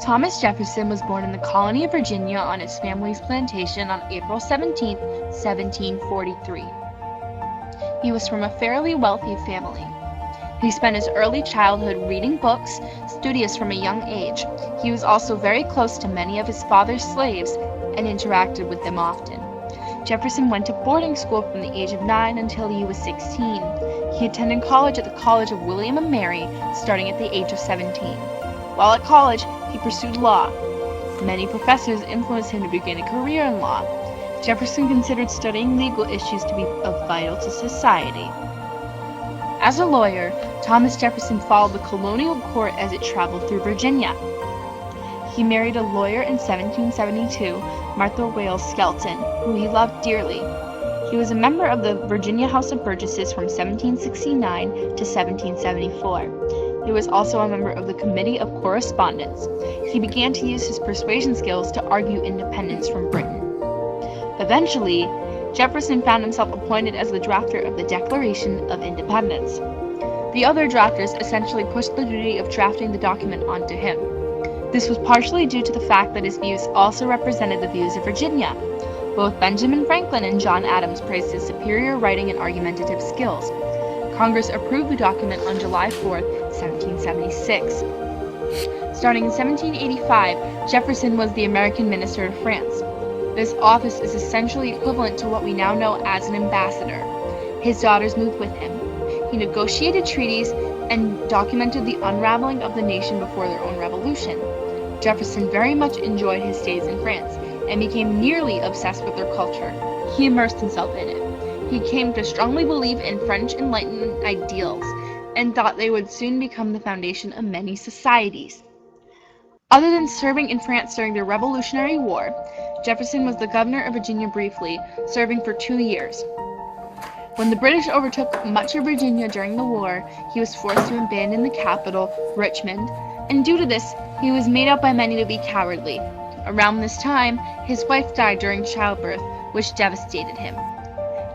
Thomas Jefferson was born in the colony of Virginia on his family's plantation on April 17, 1743. He was from a fairly wealthy family. He spent his early childhood reading books, studious from a young age. He was also very close to many of his father's slaves and interacted with them often. Jefferson went to boarding school from the age of 9 until he was 16. He attended college at the College of William and Mary, starting at the age of 17. While at college, he pursued law. Many professors influenced him to begin a career in law. Jefferson considered studying legal issues to be of vital to society. As a lawyer, Thomas Jefferson followed the colonial court as it traveled through Virginia. He married a lawyer in 1772, Martha Wales Skelton, who he loved dearly. He was a member of the Virginia House of Burgesses from 1769 to 1774. He was also a member of the Committee of Correspondence. He began to use his persuasion skills to argue independence from Britain. Eventually, Jefferson found himself appointed as the drafter of the Declaration of Independence. The other drafters essentially pushed the duty of drafting the document onto him. This was partially due to the fact that his views also represented the views of Virginia. Both Benjamin Franklin and John Adams praised his superior writing and argumentative skills. Congress approved the document on July 4, 1776. Starting in 1785, Jefferson was the American minister to France. This office is essentially equivalent to what we now know as an ambassador. His daughters moved with him. He negotiated treaties and documented the unraveling of the nation before their own revolution. Jefferson very much enjoyed his stays in France and became nearly obsessed with their culture. He immersed himself in it. He came to strongly believe in French Enlightenment ideals and thought they would soon become the foundation of many societies. Other than serving in France during the Revolutionary War, Jefferson was the governor of Virginia briefly, serving for 2 years. When the British overtook much of Virginia during the war, he was forced to abandon the capital, Richmond, and due to this, he was made out by many to be cowardly. Around this time, his wife died during childbirth, which devastated him.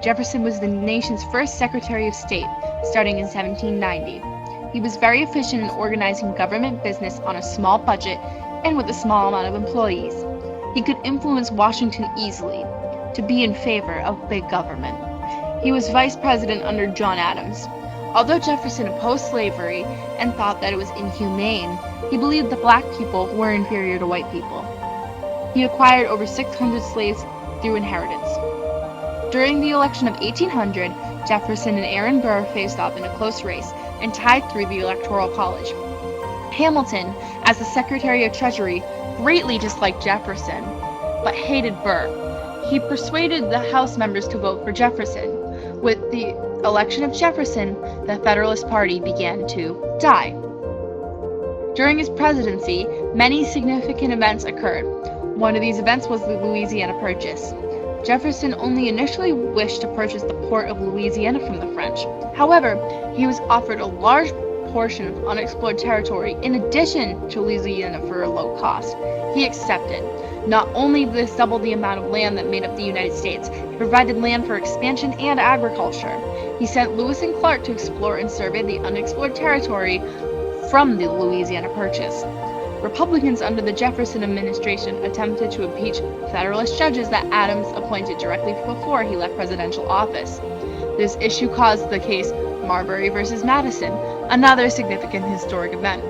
Jefferson was the nation's first Secretary of State, starting in 1790. He was very efficient in organizing government business on a small budget and with a small amount of employees. He could influence Washington easily to be in favor of big government. He was vice president under John Adams. Although Jefferson opposed slavery and thought that it was inhumane, he believed that black people were inferior to white people. He acquired over 600 slaves through inheritance. During the election of 1800, Jefferson and Aaron Burr faced off in a close race and tied through the Electoral College. Hamilton, as the Secretary of Treasury, greatly disliked Jefferson, but hated Burr. He persuaded the House members to vote for Jefferson. With the election of Jefferson, the Federalist Party began to die. During his presidency, many significant events occurred. One of these events was the Louisiana Purchase. Jefferson only initially wished to purchase the port of Louisiana from the French. However, he was offered a large portion of unexplored territory in addition to Louisiana for a low cost. He accepted. Not only did this double the amount of land that made up the United States, it provided land for expansion and agriculture. He sent Lewis and Clark to explore and survey the unexplored territory from the Louisiana Purchase. Republicans under the Jefferson administration attempted to impeach Federalist judges that Adams appointed directly before he left presidential office. This issue caused the case Marbury versus Madison, another significant historic event.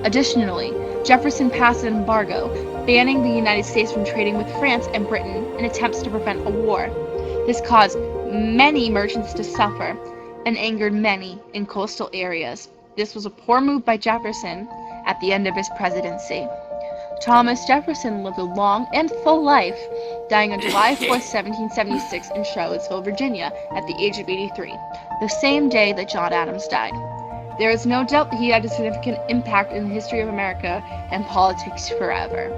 Additionally, Jefferson passed an embargo, banning the United States from trading with France and Britain in attempts to prevent a war. This caused many merchants to suffer and angered many in coastal areas. This was a poor move by Jefferson at the end of his presidency. Thomas Jefferson lived a long and full life, dying on July 4, 1776 in Charlottesville, Virginia, at the age of 83, the same day that John Adams died. There is no doubt that he had a significant impact in the history of America and politics forever.